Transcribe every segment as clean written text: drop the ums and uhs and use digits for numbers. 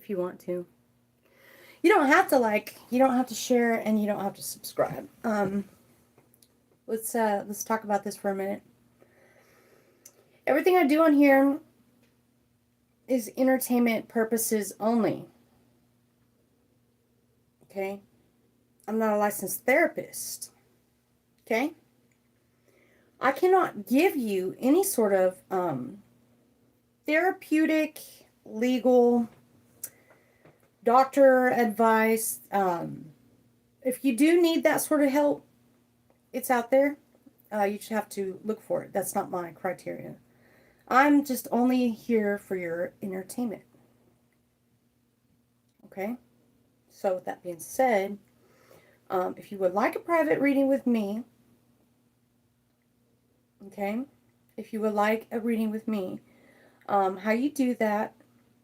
if you want to. You don't have to like, you don't have to share, and you don't have to subscribe. Let's talk about this for a minute. Everything I do on here is entertainment purposes only. Okay? I'm not a licensed therapist. Okay? I cannot give you any sort of therapeutic, legal, doctor advice. If you do need that sort of help, it's out there. You just have to look for it. That's not my criteria. I'm just only here for your entertainment. Okay? So with that being said, if you would like a private reading with me, okay? If you would like a reading with me, how you do that,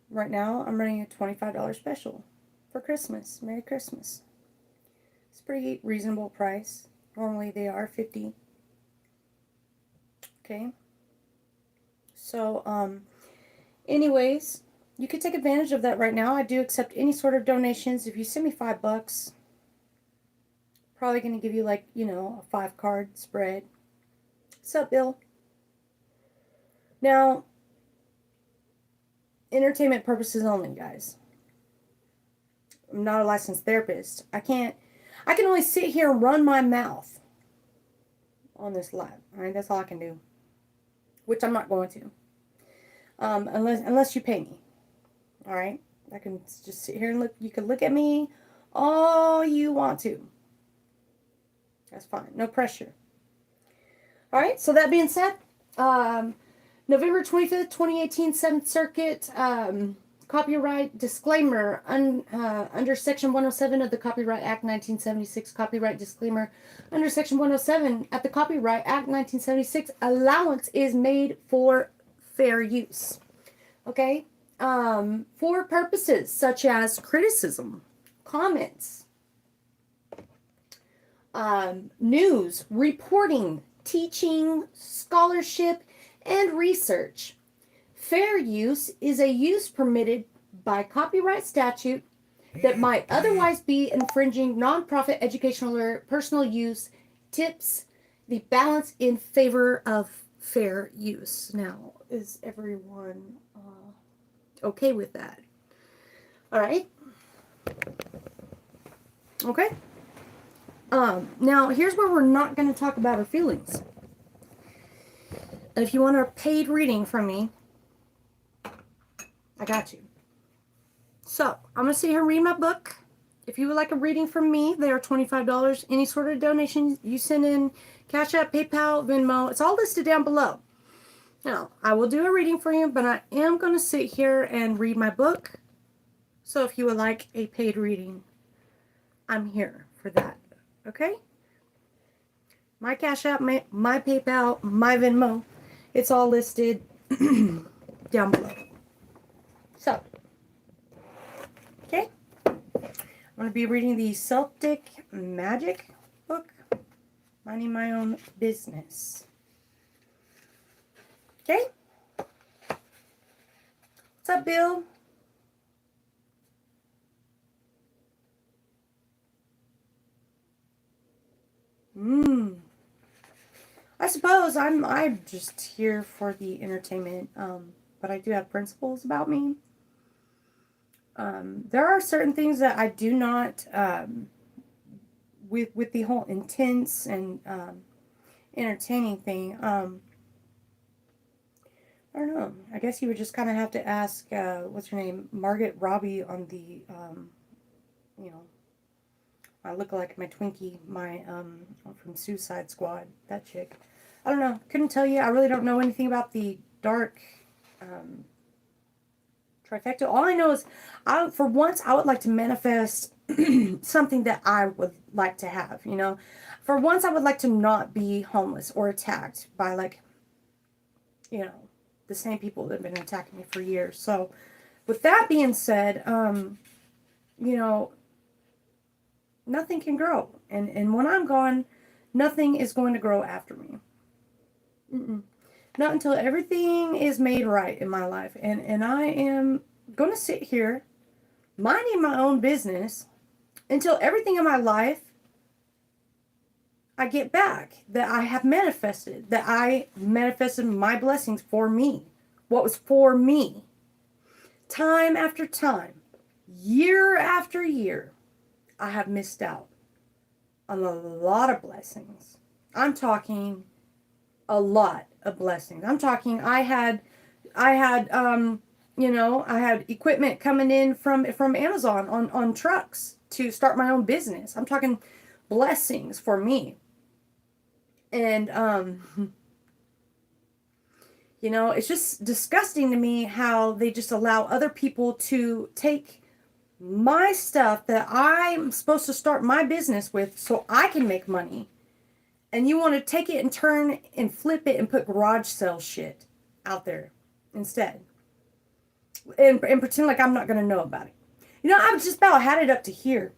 right now I'm running a $25 special for Christmas. Merry Christmas. It's a pretty reasonable price. Normally they are $50. Okay? So, anyways, you can take advantage of that right now. I do accept any sort of donations. If you send me $5, probably going to give you like, you know, a 5-card spread. What's up, Bill? Now, entertainment purposes only, guys. I'm not a licensed therapist. I can only sit here and run my mouth on this live. All right, that's all I can do. Which I'm not going to. Unless you pay me. All right? I can just sit here and look. You can look at me all you want to. That's fine. No pressure. All right, so that being said, November 25th, 2018, 7th Circuit, copyright disclaimer. Under Section 107 of the Copyright Act 1976, copyright disclaimer. Under Section 107 at the Copyright Act 1976, allowance is made for fair use. Okay? For purposes such as criticism, comments, news, reporting, teaching, scholarship, and research. Fair use is a use permitted by copyright statute that might otherwise be infringing nonprofit, educational, or personal use. Tips the balance in favor of fair use. Now, is everyone okay with that? All right. Okay. Now, here's where we're not going to talk about our feelings. If you want a paid reading from me, I got you. So, I'm going to sit here and read my book. If you would like a reading from me, they are $25. Any sort of donation you send in, Cashapp, PayPal, Venmo, it's all listed down below. Now, I will do a reading for you, but I am going to sit here and read my book. So, if you would like a paid reading, I'm here for that. Okay? My Cashapp, my PayPal, my Venmo, it's all listed down below. So, okay? I'm going to be reading the Celtic Magic book, Minding My Own Business. Okay? What's up, Bill? I suppose I'm just here for the entertainment, but I do have principles about me. There are certain things that I do not, with the whole intense and entertaining thing. I don't know. I guess you would just kind of have to ask, what's her name, Margaret Robbie on the, you know, I look like my Twinkie, my, from Suicide Squad, that chick. I don't know. Couldn't tell you. I really don't know anything about the dark, trifecta. All I know is, for once, I would like to manifest something that I would like to have, you know. For once, I would like to not be homeless or attacked by, like, you know, the same people that have been attacking me for years. So, with that being said, you know, nothing can grow. And when I'm gone, nothing is going to grow after me. Not until everything is made right in my life. And I am going to sit here minding my own business until everything in my life I get back, that I have manifested, that I manifested my blessings for me, what was for me. Time after time, year after year, I have missed out on a lot of blessings. I'm talking a lot of blessings. I'm talking I had equipment coming in from Amazon on trucks to start my own business. I'm talking blessings for me. And it's just disgusting to me how they just allow other people to take my stuff that I'm supposed to start my business with so I can make money. And you want to take it and turn and flip it and put garage sale shit out there instead. And pretend like I'm not going to know about it. I've just about had it up to here.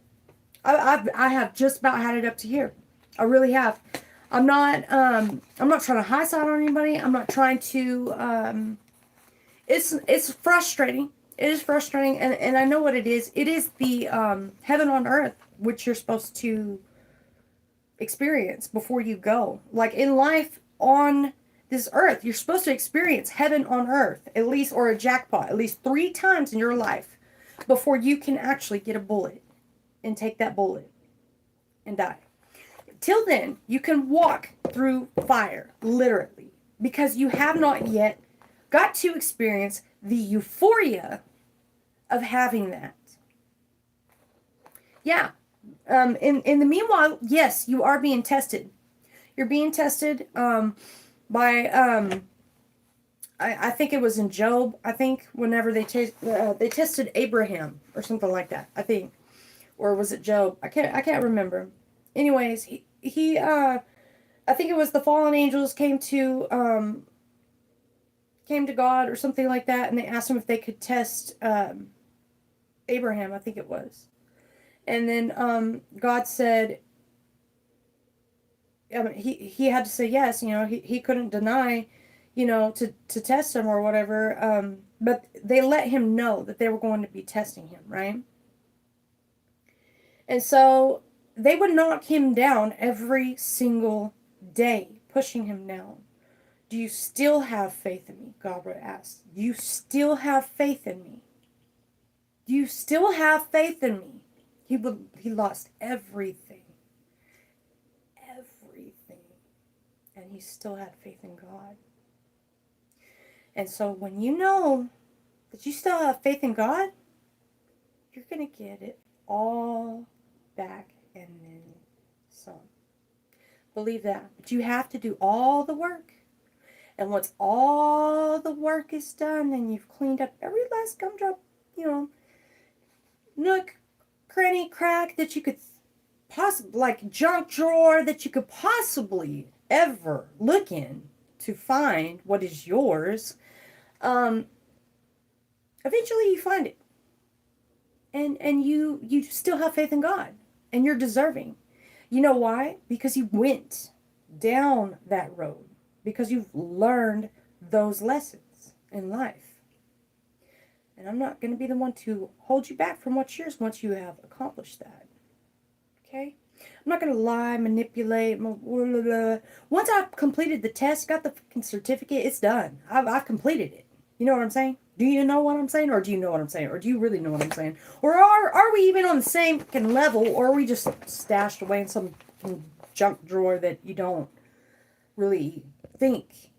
I have just about had it up to here. I really have. I'm not trying to high side on anybody. I'm not trying to, it's frustrating. It is frustrating. And I know what it is. It is the, heaven on earth, which you're supposed to experience before you go. Like in life on this earth, you're supposed to experience heaven on earth, at least, or a jackpot, at least 3 times in your life before you can actually get a bullet and take that bullet and die. Till then, you can walk through fire, literally, because you have not yet got to experience the euphoria of having that. Yeah. In the meanwhile, yes, you are being tested. You're being tested by I think it was in Job. I think whenever they tested Abraham or something like that. I think, or was it Job? I can't remember. Anyways, he I think it was the fallen angels came to God or something like that, and they asked him if they could test Abraham. I think it was. And then God said, he had to say yes. He couldn't deny, to test him or whatever. But they let him know that they were going to be testing him, right? And so they would knock him down every single day, pushing him down. Do you still have faith in me? God would ask. Do you still have faith in me? Do you still have faith in me? He lost everything. Everything. And he still had faith in God. And so when you know that you still have faith in God, you're going to get it all back and then some. Believe that. But you have to do all the work. And once all the work is done and you've cleaned up every last gumdrop, nook, cranny, crack that you could possibly, like junk drawer that you could possibly ever look in to find what is yours, eventually you find it. And you still have faith in God. And you're deserving. You know why? Because you went down that road. Because you've learned those lessons in life. And I'm not going to be the one to hold you back from what's yours once you have accomplished that. Okay? I'm not going to lie, manipulate, blah, blah, blah. Once I've completed the test, got the fucking certificate, it's done. I've completed it. You know what I'm saying? Do you know what I'm saying? Or do you know what I'm saying? Or do you really know what I'm saying? Or are we even on the same fucking level? Or are we just stashed away in some junk drawer that you don't really think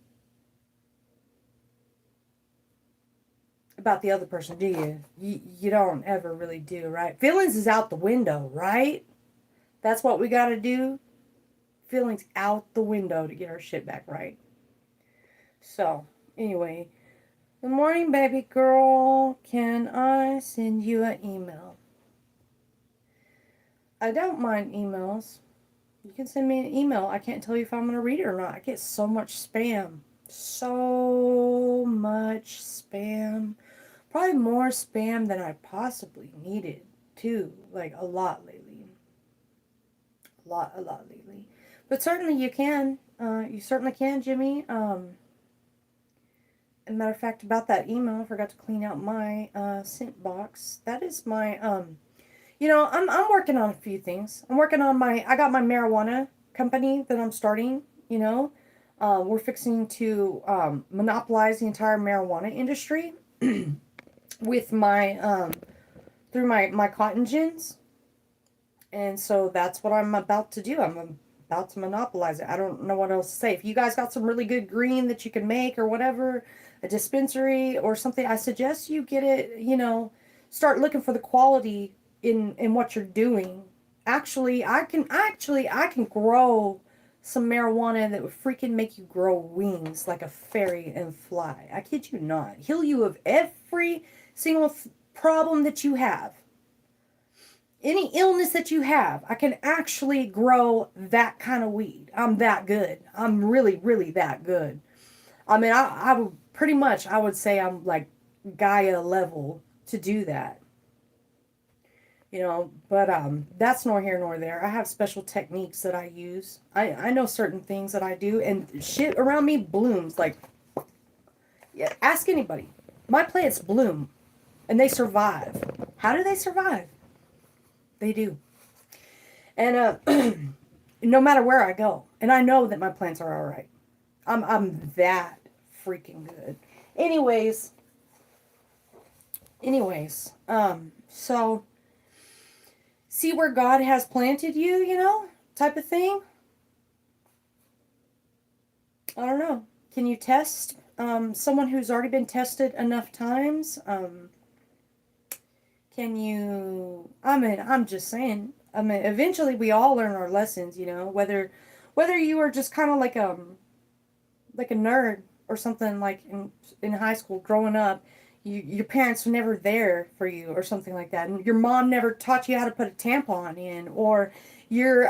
about the other person, do you? You don't ever really do, right? Feelings is out the window, right? That's what we got to do. Feelings out the window to get our shit back right. So, anyway, good morning, baby girl. Can I send you an email? I don't mind emails. You can send me an email. I can't tell you if I'm going to read it or not. I get so much spam. So much spam. Probably more spam than I possibly needed, too. Like, a lot lately. A lot lately. But certainly you can. You certainly can, Jimmy. As a matter of fact, about that email, I forgot to clean out my scent box. That is my I'm working on a few things. I got my marijuana company that I'm starting. We're fixing to monopolize the entire marijuana industry with my through my cotton gins. And so that's what I'm about to do. I'm about to monopolize it. I don't know what else to say. If you guys got some really good green that you can make or whatever, a dispensary or something, I suggest you get it, start looking for the quality in what you're doing. I can grow some marijuana that would freaking make you grow wings like a fairy and fly. I kid you not. Heal you of every single problem that you have. Any illness that you have, I can actually grow that kind of weed. I'm that good. I'm really, really that good. I mean, I would pretty much, I would say I'm like Gaia level to do that. But that's nor here nor there. I have special techniques that I use. I know certain things that I do, and shit around me blooms. Like, yeah, ask anybody. My plants bloom, and they survive. How do they survive? They do. And no matter where I go, and I know that my plants are all right. I'm that freaking good. Anyways, so see where God has planted you, type of thing. I don't know. Can you test someone who's already been tested enough times? Can you? I'm just saying. Eventually we all learn our lessons, whether you are just kind of like a nerd or something, like in high school growing up. Your parents were never there for you or something like that, and your mom never taught you how to put a tampon in, or your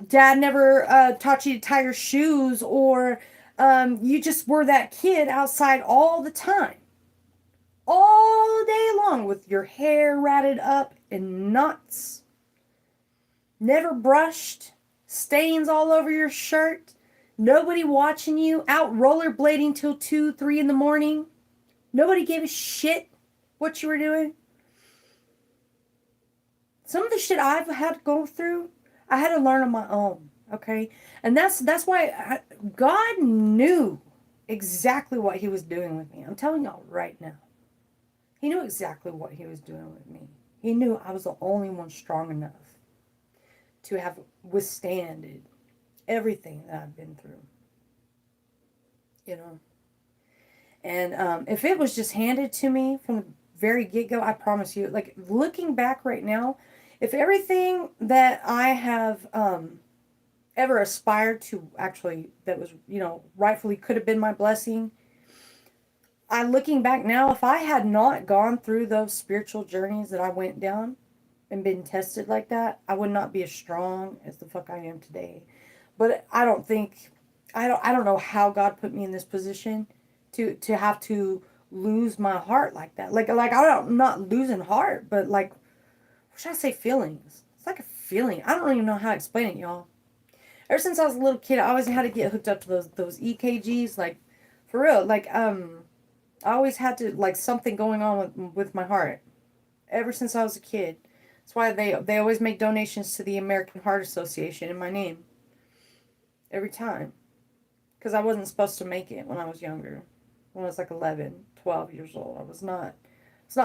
dad never taught you to tie your shoes, or you just were that kid outside all the time, all day long with your hair ratted up in knots, never brushed, stains all over your shirt, nobody watching you, out rollerblading till 2, 3 in the morning. Nobody gave a shit what you were doing. Some of the shit I've had to go through, I had to learn on my own, okay? And that's why God knew exactly what he was doing with me. I'm telling y'all right now. He knew exactly what he was doing with me. He knew I was the only one strong enough to have withstanded everything that I've been through. And if it was just handed to me from the very get-go, I promise you, like, looking back right now, if everything that I have ever aspired to, actually, that was, rightfully could have been my blessing, looking back now, if I had not gone through those spiritual journeys that I went down and been tested like that, I would not be as strong as the fuck I am today. But I don't know how God put me in this position to have to lose my heart like that. Like I'm not losing heart, but like, what should I say, feelings? It's like a feeling. I don't even know how to explain it, y'all. Ever since I was a little kid, I always had to get hooked up to those EKGs, like, for real. Like, I always had to, like, something going on with my heart. Ever since I was a kid. That's why they always make donations to the American Heart Association in my name. Every time. Because I wasn't supposed to make it when I was younger. When I was like 11, 12 years old. I was not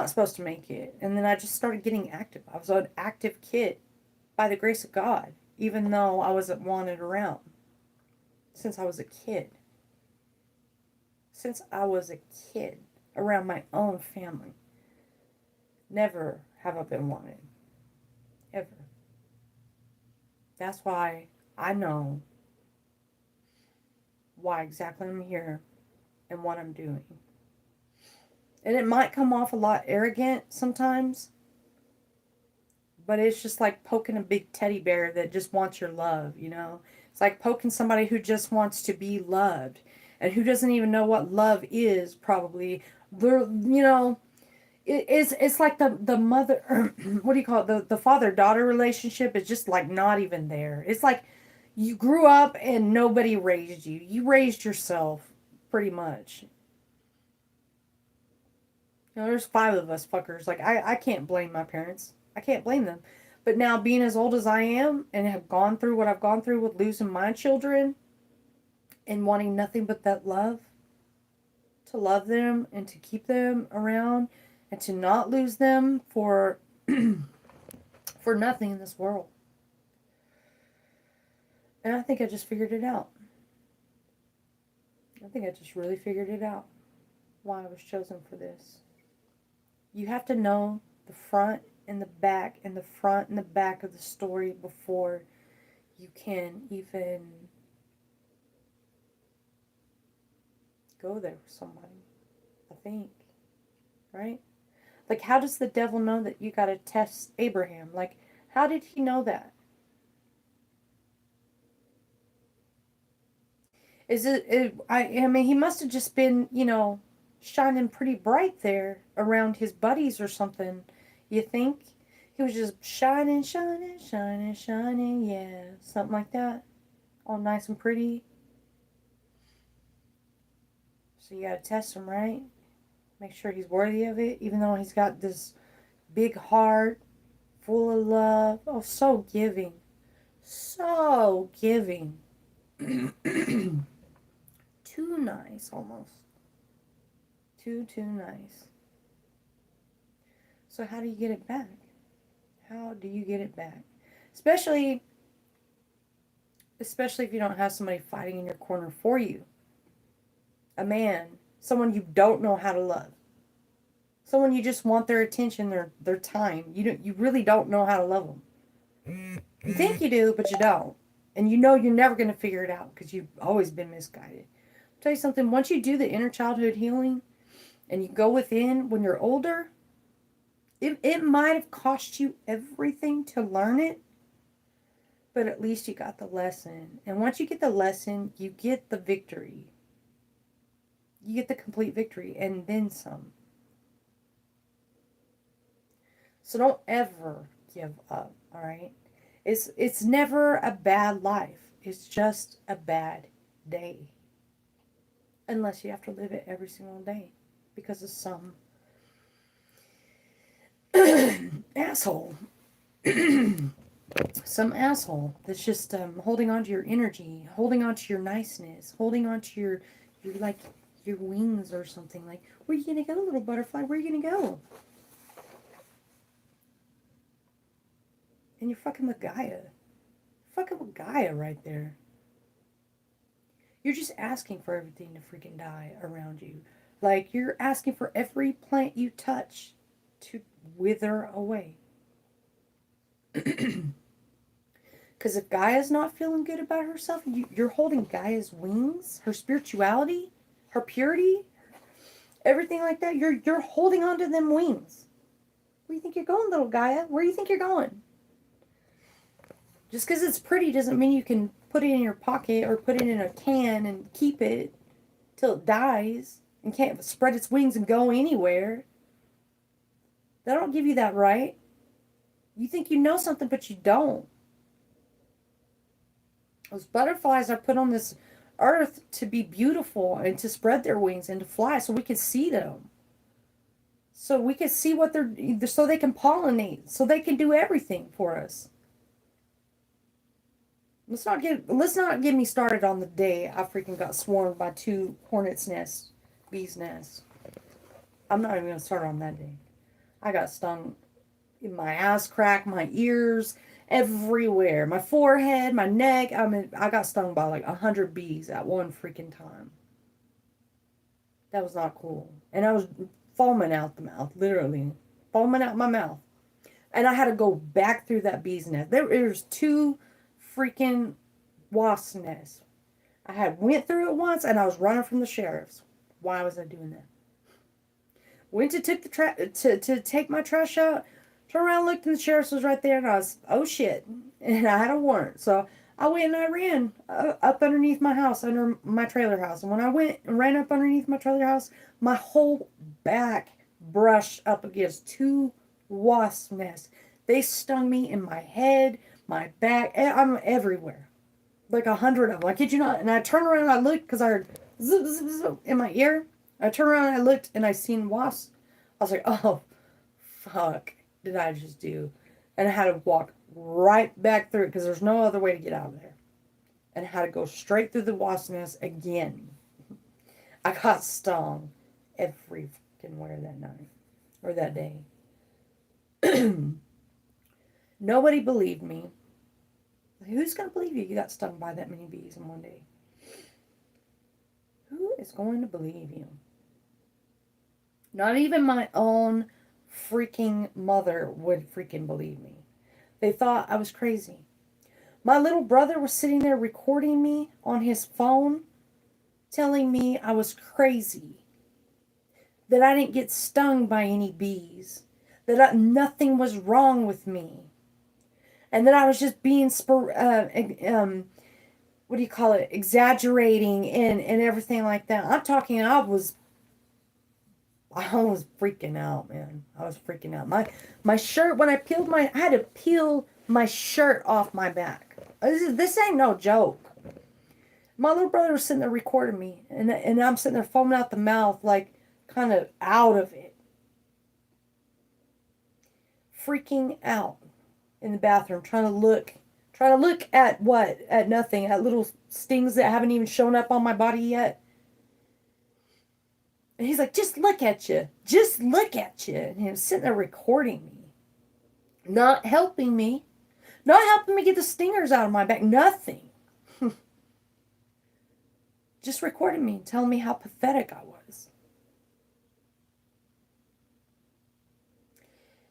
supposed to make it. And then I just started getting active. I was an active kid by the grace of God, even though I wasn't wanted around since I was a kid. Since I was a kid around my own family. Never have I been wanted. Ever. That's why I know why exactly I'm here and what I'm doing. And it might come off a lot arrogant sometimes, but it's just like poking a big teddy bear that just wants your love, It's like poking somebody who just wants to be loved and who doesn't even know what love is, probably. It's like the mother, what do you call it? The father-daughter relationship is just like not even there. It's like you grew up and nobody raised you. You raised yourself, pretty much. You know, there's 5 of us fuckers. Like, I can't blame my parents. I can't blame them. But now, being as old as I am and have gone through what I've gone through with losing my children and wanting nothing but that love, to love them and to keep them around and to not lose them for for nothing in this world. And I think I just figured it out. I think I just really figured it out, why I was chosen for this. You have to know the front and the back and the front and the back of the story before you can even go there with somebody, I think. Right? Like, how does the devil know that you got to test Abraham? Like, how did he know that? I mean, he must have just been, you know, shining pretty bright there around his buddies or something. You think? He was just shining, shining, shining, shining, yeah. Something like that. All nice and pretty. So you gotta test him, right? Make sure he's worthy of it, even though he's got this big heart full of love. Oh, so giving. So giving. Too nice, almost. Too nice. So how do you get it back? How do you get it back? Especially if you don't have somebody fighting in your corner for you. A man, someone you don't know how to love. Someone you just want their attention, their time. You really don't know how to love them. You think you do, but you don't. And you know you're never going to figure it out because you've always been misguided. I'll tell you something, once you do the inner childhood healing and you go within when you're older, it might have cost you everything to learn it, but at least you got the lesson. And once you get the lesson, you get the victory. You get the complete victory and then some. So don't ever give up, all right? It's never a bad life. It's just a bad day. Unless you have to live it every single day because of some asshole. Some asshole that's just holding on to your energy, holding on to your niceness, holding on to your like your wings or something. Like, where are you gonna go, little butterfly? Where are you gonna go? And you're fucking with Gaia. Fucking with Gaia right there. You're just asking for everything to freaking die around you. Like, you're asking for every plant you touch to wither away. Because if Gaia's not feeling good about herself, you're holding Gaia's wings, her spirituality, her purity, everything like that. You're holding on to them wings. Where do you think you're going, little Gaia? Where do you think you're going? Just because it's pretty doesn't mean you can put it in your pocket or put it in a can and keep it till it dies and can't spread its wings and go anywhere. They don't give you that right. You think you know something, but you don't. Those butterflies are put on this earth to be beautiful and to spread their wings and to fly so we can see them. So we can see what so they can pollinate, so they can do everything for us. Let's not get me started on the day I freaking got swarmed by 2 bees nests. I'm not even going to start on that day. I got stung in my ass crack, my ears, everywhere. My forehead, my neck. I mean, I got stung by like 100 bees at one freaking time. That was not cool. And I was foaming out the mouth, literally. Foaming out my mouth. And I had to go back through that bee's nest. There's 2 freaking wasp nests. I went through it once and I was running from the sheriffs. Why was I doing that? Went to take my trash out. Turned around, looked, and the sheriff's was right there, and I was, oh shit. And I had a warrant. So I went and I ran up underneath my house, under my trailer house. And when I went and ran up underneath my trailer house, my whole back brushed up against 2 wasp nests. They stung me in my head, my back, I'm everywhere. Like 100 of them. I kid you not. And I turned around and I looked because I heard zip, zip, zip in my ear. I turned around and I looked and I seen wasps I was like, oh, fuck, did I just do? And I had to walk right back through it because there's no other way to get out of there. And I had to go straight through the wasp nest again. I got stung every fucking where that night or that day. Nobody believed me. Who's going to believe you? You got stung by that many bees in one day. Who is going to believe you? Not even my own freaking mother would freaking believe me. They thought I was crazy. My little brother was sitting there recording me on his phone, telling me I was crazy, that I didn't get stung by any bees, that nothing was wrong with me, and that I was just being, exaggerating and everything like that. I was freaking out, man. I was freaking out. My shirt, when I had to peel my shirt off my back. This ain't no joke. My little brother was sitting there recording me, and I'm sitting there foaming out the mouth, like, kind of out of it. Freaking out in the bathroom, trying to look at what? At nothing, at little stings that haven't even shown up on my body yet. And he's like, just look at you. Just look at you. And he was sitting there recording me. Not helping me. Not helping me get the stingers out of my back. Nothing. Just recording me and telling me how pathetic I was.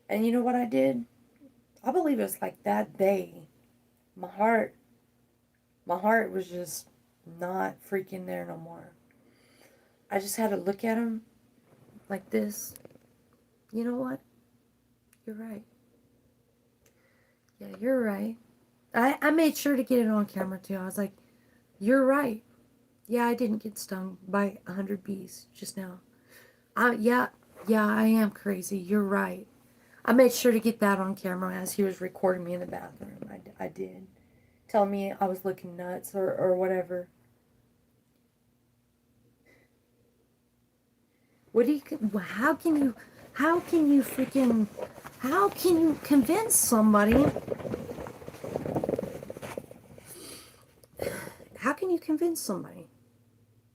And you know what I did? I believe it was like that day. My heart was just not freaking there no more. I just had to look at him like this. You know what? You're right. Yeah, you're right. I made sure to get it on camera too. I was like, you're right. Yeah, I didn't get stung by 100 bees just now. Yeah, I am crazy. You're right. I made sure to get that on camera as he was recording me in the bathroom. I did. Telling me I was looking nuts or whatever. How can you convince somebody? How can you convince somebody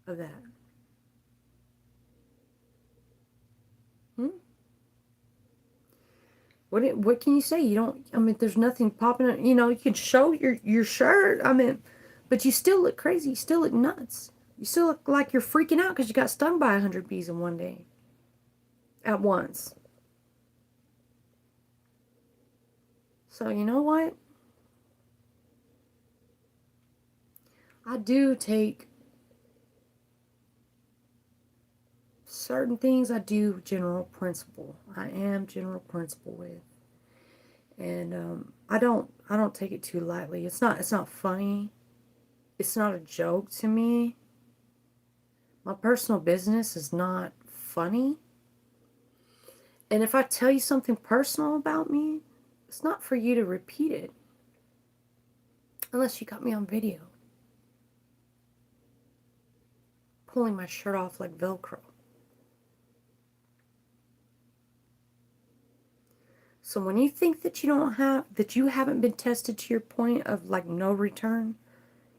of that? What can you say? You don't, I mean, there's nothing popping, you can show your shirt, I mean, but you still look crazy, you still look nuts. You still look like you're freaking out because you got stung by 100 bees in one day. At once. So, you know what? I do take certain things, I do general principle. I am general principle with. And I don't take it too lightly. It's not funny. It's not a joke to me. My personal business is not funny. And if I tell you something personal about me, it's not for you to repeat it. Unless you got me on video. Pulling my shirt off like Velcro. So when you think that you haven't been tested to your point of like no return,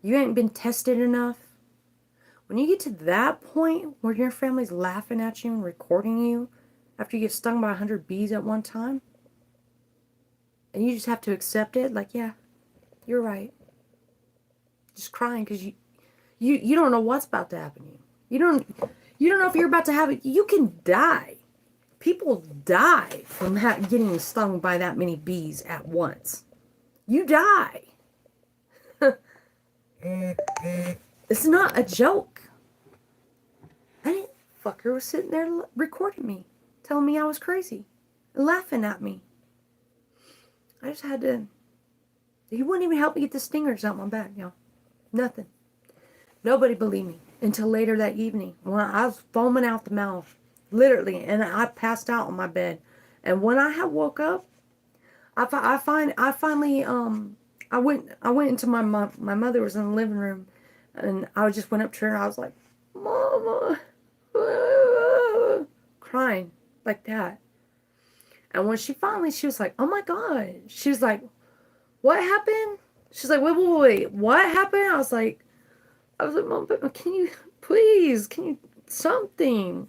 you ain't been tested enough. When you get to that point where your family's laughing at you and recording you after you get stung by 100 bees at one time, and you just have to accept it, like, yeah, you're right. Just crying because you don't know what's about to happen to you. You don't know if you're about to have it. You can die. People die from getting stung by that many bees at once. You die. It's not a joke. That fucker was sitting there recording me, telling me I was crazy, laughing at me. I just had to. He wouldn't even help me get the stingers out my back, Nothing. Nobody believed me until later that evening when I was foaming out the mouth, literally, and I passed out on my bed. And when I had woke up, I finally I went into my mother was in the living room, and I just went up to her and I was like, Mama, crying, like that. And when she was like, oh my God. She was like, what happened? She's like, wait, what happened? I was like, Mom, but can you, please, can you, something.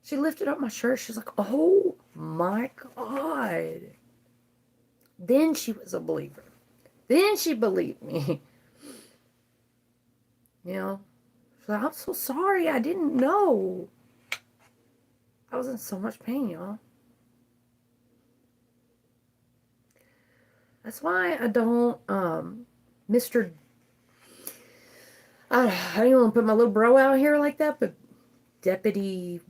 She lifted up my shirt. She's like, oh my God. Then she was a believer. Then she believed me. You know? She's like, I'm so sorry. I didn't know. I was in so much pain, y'all. That's why I don't, Mr. I don't even want to put my little bro out here like that, but Deputy,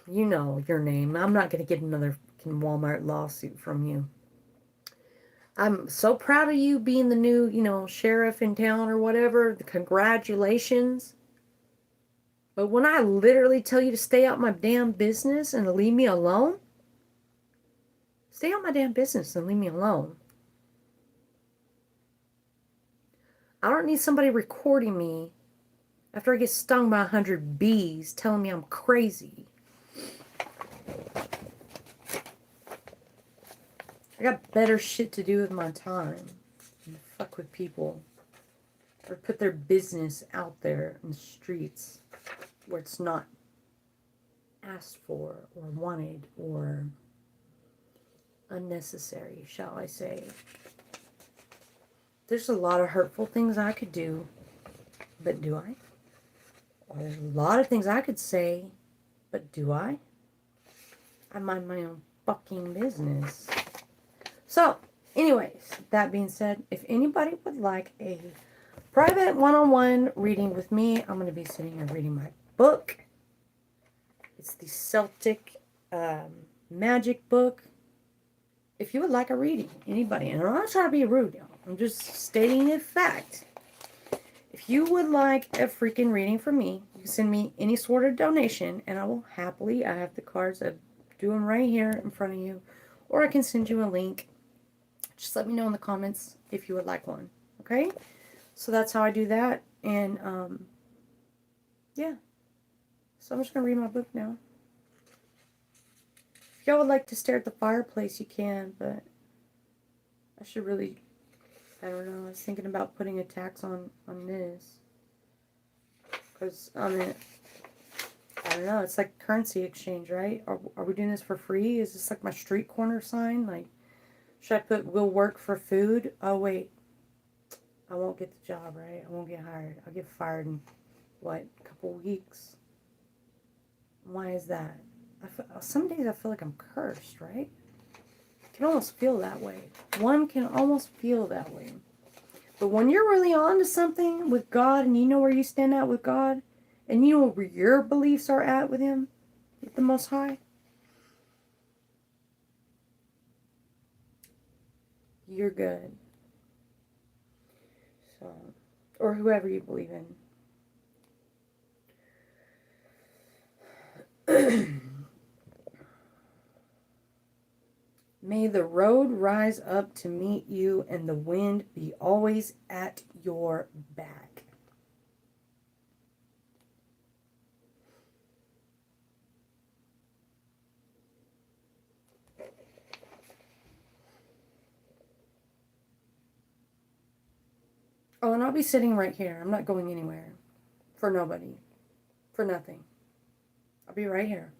you know your name. I'm not going to get another Walmart lawsuit from you. I'm so proud of you being the new, you know, sheriff in town or whatever. Congratulations. But when I literally tell you to stay out my damn business and to leave me alone, stay out my damn business and leave me alone. I don't need somebody recording me after I get stung by 100 bees telling me I'm crazy. I got better shit to do with my time than fuck with people or put their business out there in the streets where it's not asked for or wanted or unnecessary, shall I say. There's a lot of hurtful things I could do, but do I? Or there's a lot of things I could say, but do I? I mind my own fucking business. So, anyways, that being said, if anybody would like a private one-on-one reading with me, I'm going to be sitting here reading my book. It's the Celtic Magic book. If you would like a reading, anybody, and I'm not trying to be rude, y'all. I'm just stating a fact. If you would like a freaking reading from me, you can send me any sort of donation, and I will happily, I have the cards, I do them right here in front of you, or I can send you a link. Just let me know in the comments if you would like one, okay? So that's how I do that, and, yeah. So I'm just going to read my book now. If y'all would like to stare at the fireplace, you can, but I should really, I don't know, I was thinking about putting a tax on this. Because, I mean, I don't know, it's like currency exchange, right? Are we doing this for free? Is this like my street corner sign? Like, should I put, will work for food? Oh, wait. I won't get the job, right? I won't get hired. I'll get fired in, what, a couple weeks? Why is that? Some days I feel like I'm cursed, right? I can almost feel that way. One can almost feel that way. But when you're really on to something with God and you know where you stand at with God and you know where your beliefs are at with Him, with the Most High, you're good. So, or whoever you believe in. May the road rise up to meet you and the wind be always at your back. Oh, and I'll be sitting right here. I'm not going anywhere. For nobody. For nothing. I'll be right here.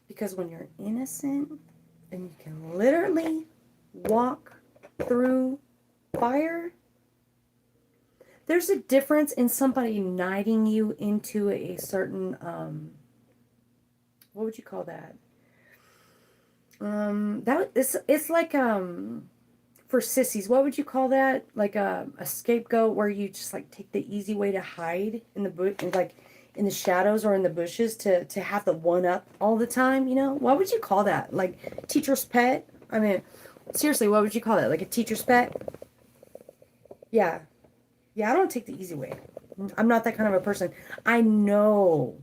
Because when you're innocent and you can literally walk through fire, there's a difference in somebody knighting you into a certain, what would you call that? It's like, for sissies, what would you call that? Like a scapegoat where you just like take the easy way to hide in the bush, like in the shadows or in the bushes to have the one up all the time, you know? What would you call that? Like teacher's pet? I mean, seriously, what would you call that? Like a teacher's pet? Yeah. Yeah, I don't take the easy way. I'm not that kind of a person. I know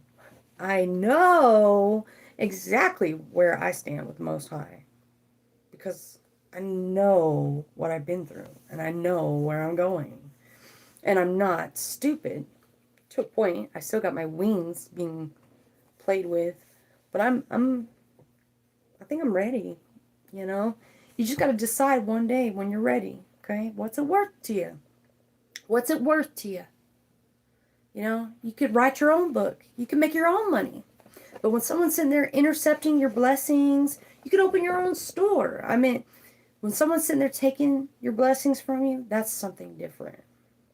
exactly where I stand with the Most High. Because I know what I've been through. And I know where I'm going. And I'm not stupid. To a point, I still got my wings being played with. But I think I'm ready, you know? You just got to decide one day when you're ready, okay? What's it worth to you? What's it worth to you? You know, you could write your own book. You can make your own money. But when someone's sitting there intercepting your blessings, you could open your own store. I mean, when someone's sitting there taking your blessings from you, that's something different.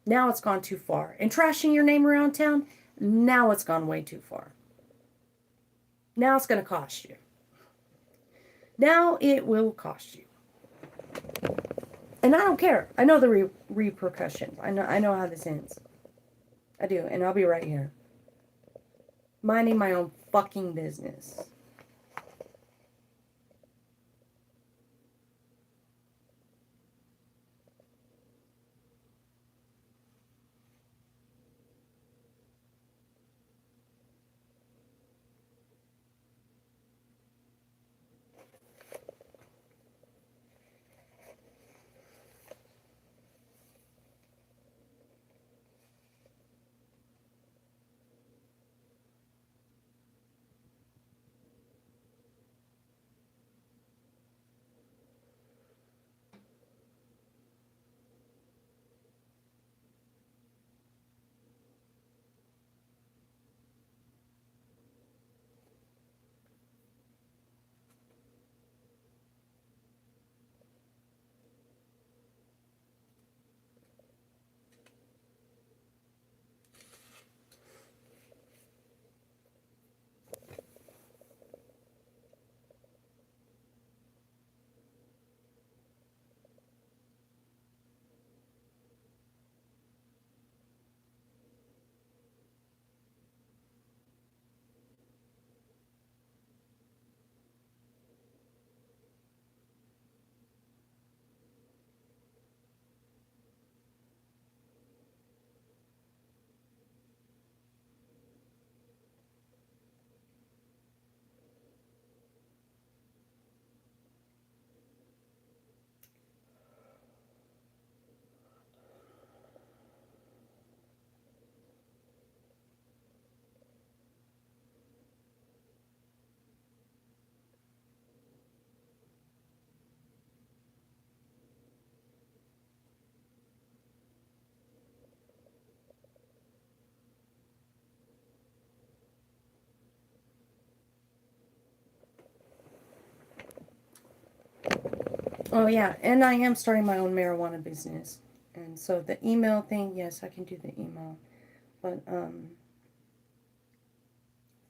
Now it's gone too far. And trashing your name around town, now it's gone way too far. Now it's going to cost you. Now it will cost you. And I don't care. I know the repercussions. I know how this ends. I do. And I'll be right here. Minding my own fucking business. Oh, yeah. And I am starting my own marijuana business. And so the email thing, yes, I can do the email. But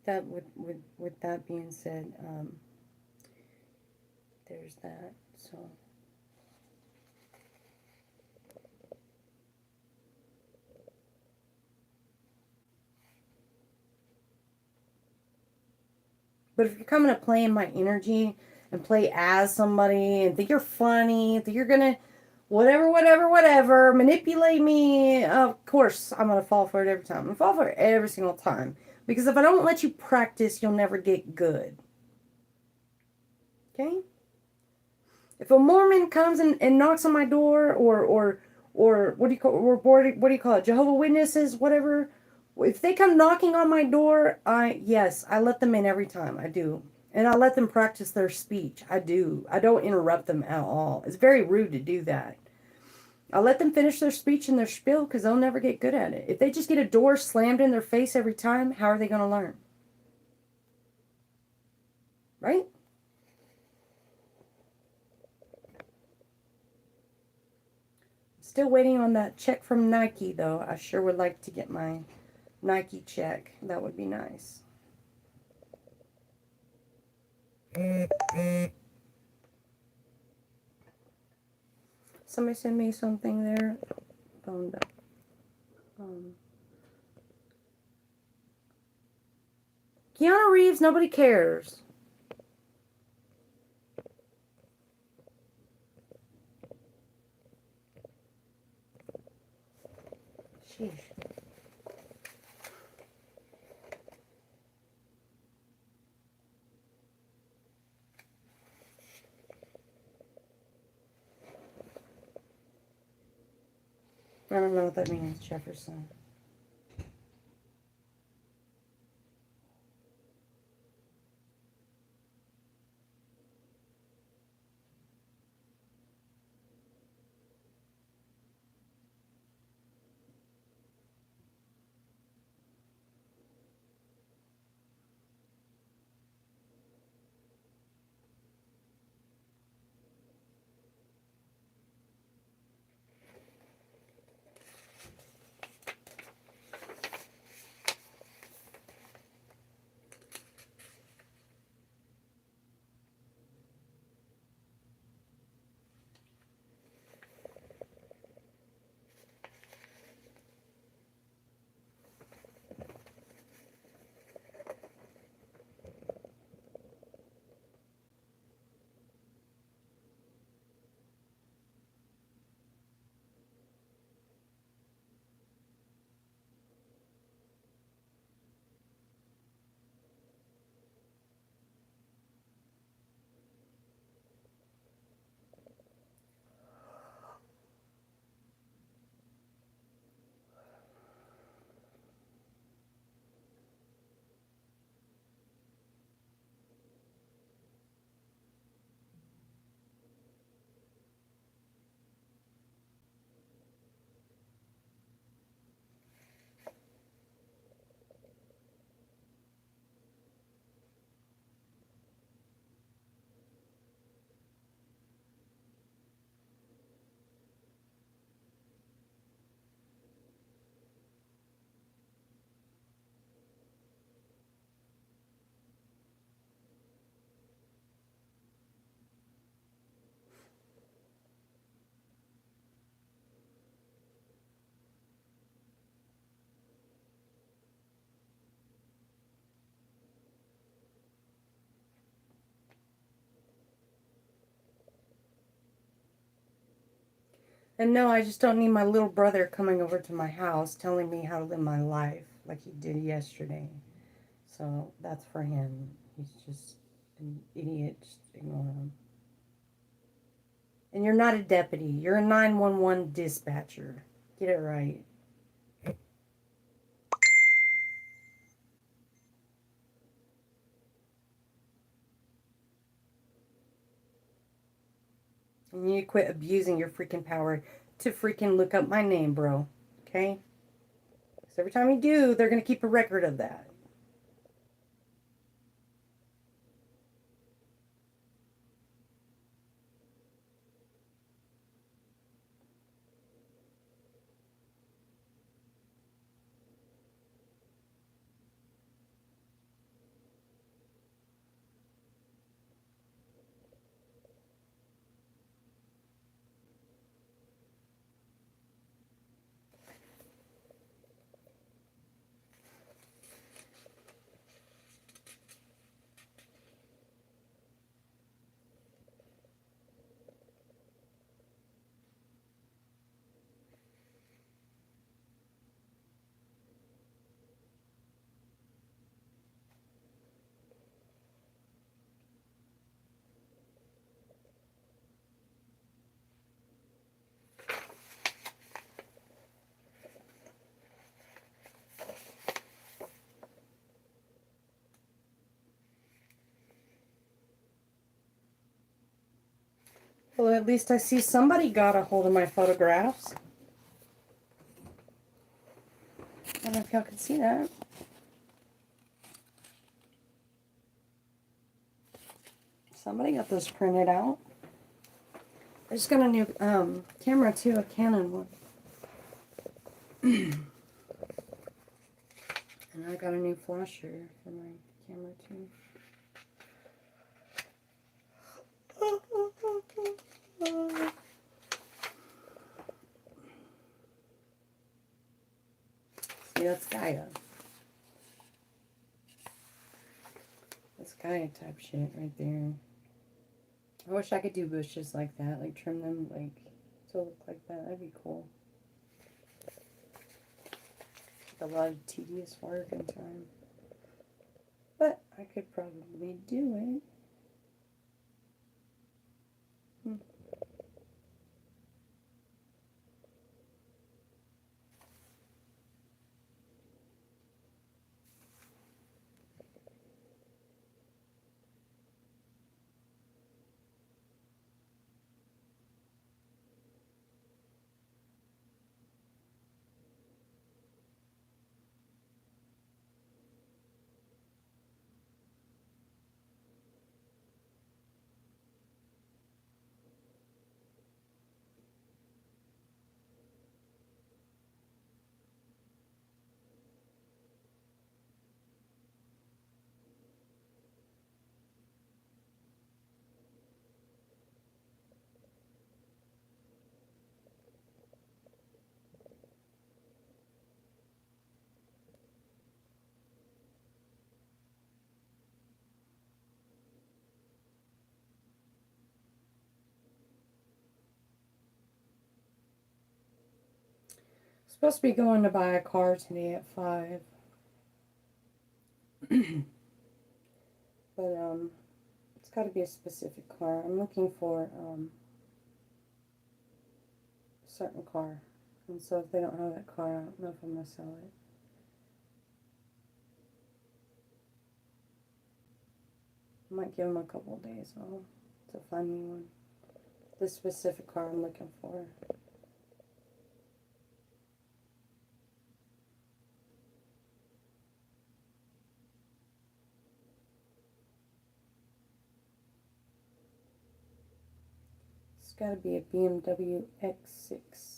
that with that being said, there's that. So but if you're coming to play in my energy and play as somebody and think you're funny, think you're gonna whatever, manipulate me, of course I'm gonna fall for it every time. I'm gonna fall for it every single time. Because if I don't let you practice, you'll never get good. Okay? If a Mormon comes and knocks on my door, or what do you call, or what do you call it, Jehovah Witnesses, whatever, if they come knocking on my door, yes, I let them in every time. I do. And I let them practice their speech. I do. I don't interrupt them at all. It's very rude to do that. I let them finish their speech and their spiel because they'll never get good at it. If they just get a door slammed in their face every time, how are they going to learn? Right? Still waiting on that check from Nike, though. I sure would like to get my Nike check. That would be nice. Somebody send me something there. Phone up. Keanu Reeves, nobody cares. Sheesh. I don't know what that means, Jefferson. And no, I just don't need my little brother coming over to my house telling me how to live my life like he did yesterday. So that's for him. He's just an idiot. Just ignore him. And you're not a deputy. You're a 911 dispatcher. Get it right. And you need to quit abusing your freaking power to freaking look up my name, bro. Okay? Because every time you do, they're going to keep a record of that. Well, at least I see somebody got a hold of my photographs. I don't know if y'all can see that. Somebody got those printed out. I just got a new camera too, a Canon one. And I got a new flasher for my camera too. See, that's Gaia. That's Gaia type shit right there. I wish I could do bushes like that, like trim them like to look like that. That'd be cool. A lot of tedious work and time. But I could probably do it. Supposed to be going to buy a car today at 5. But it's got to be a specific car. I'm looking for a certain car. And so if they don't have that car, I don't know if I'm going to sell it. I might give them a couple of days to find me one. The specific car I'm looking for. It's got to be a BMW X6.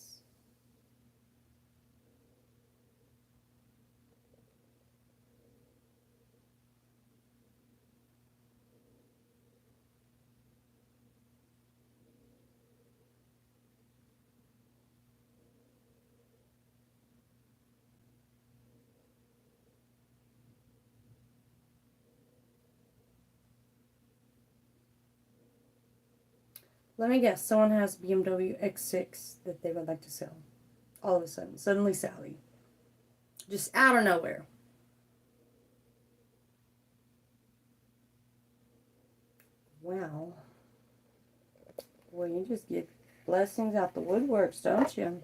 Let me guess. Someone has BMW X6 that they would like to sell. All of a sudden. Suddenly Sally. Just out of nowhere. Wow. Well, you just get blessings out the woodworks, don't you?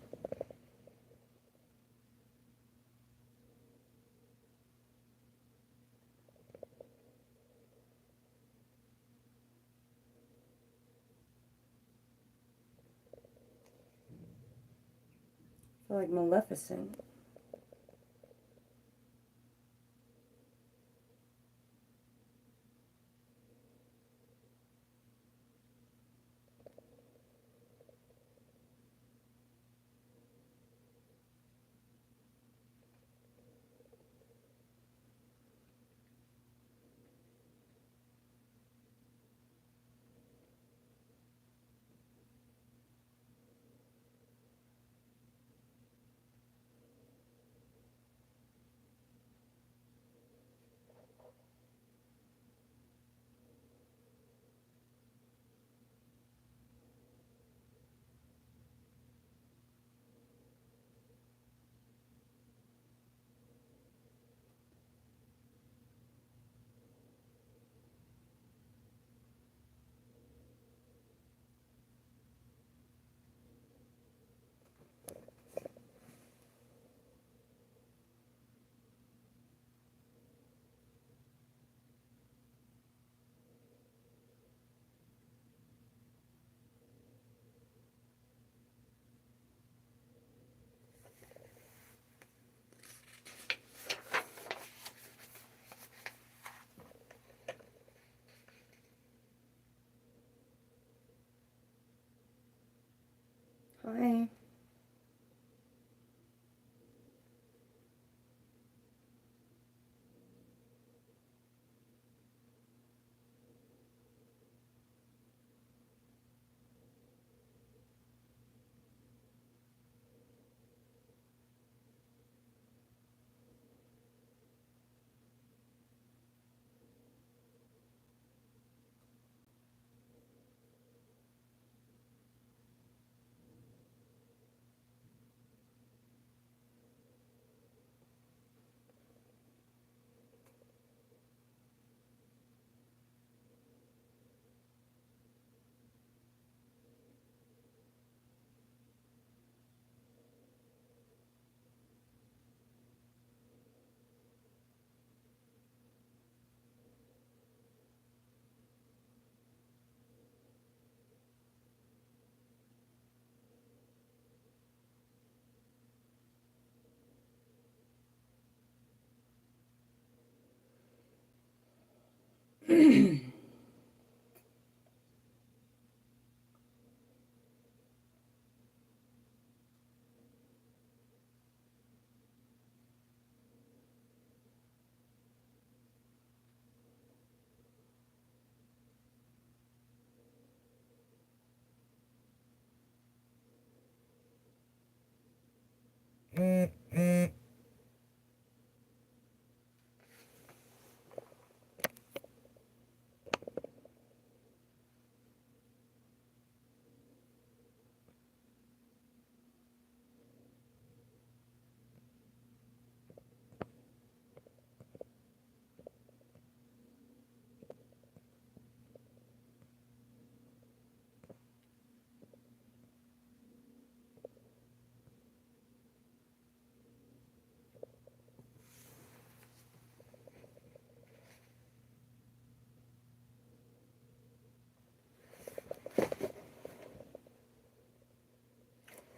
I feel like Maleficent. Hi.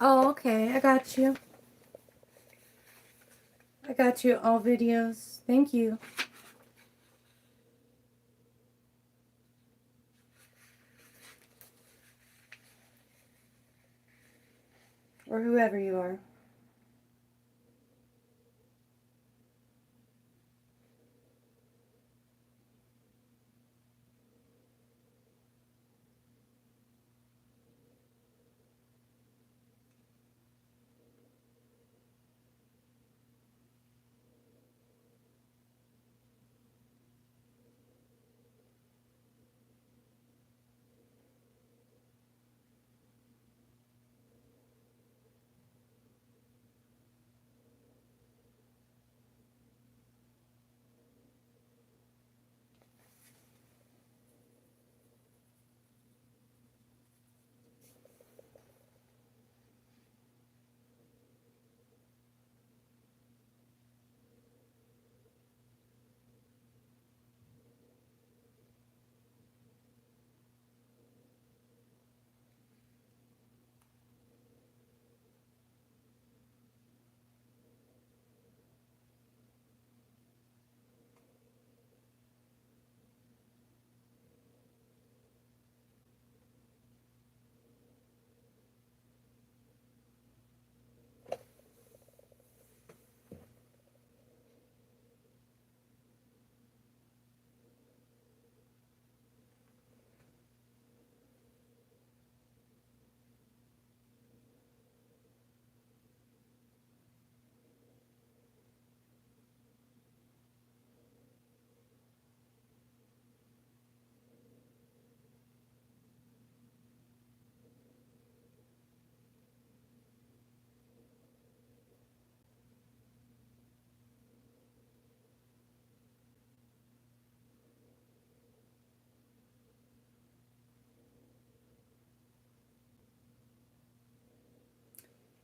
Oh, okay. I got you. I got you all videos. Thank you. Or whoever you are.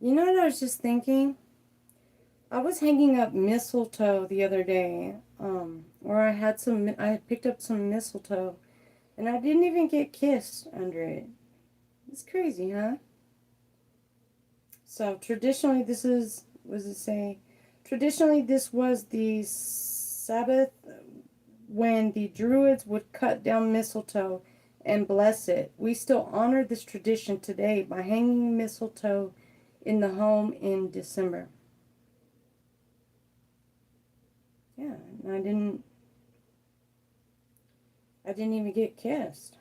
You know what I was just thinking? I was hanging up mistletoe the other day, or I picked up some mistletoe, and I didn't even get kissed under it. It's crazy, huh? So traditionally, what does it say? Traditionally, this was the Sabbath when the Druids would cut down mistletoe and bless it. We still honor this tradition today by hanging mistletoe in the home in December. Yeah, and I didn't even get kissed.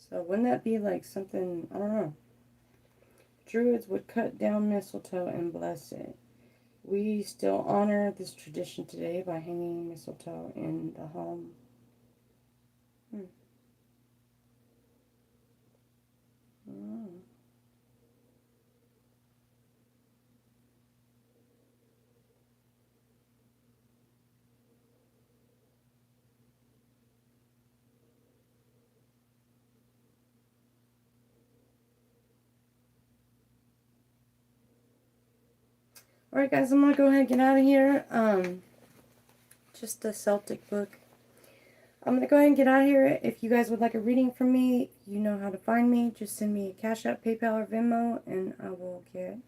So wouldn't that be like something, I don't know. Druids would cut down mistletoe and bless it. We still honor this tradition today by hanging mistletoe in the home. Oh. Alright guys, I'm going to go ahead and get out of here. Just a Celtic book. I'm going to go ahead and get out of here. If you guys would like a reading from me, you know how to find me. Just send me a Cashapp, PayPal, or Venmo, and I will get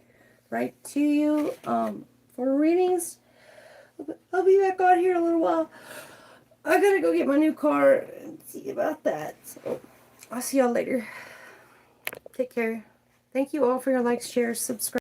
right to you. For readings, I'll be back on here in a little while. I gotta go get my new car and see about that. So I'll see y'all later. Take care. Thank you all for your likes, shares, subscribe.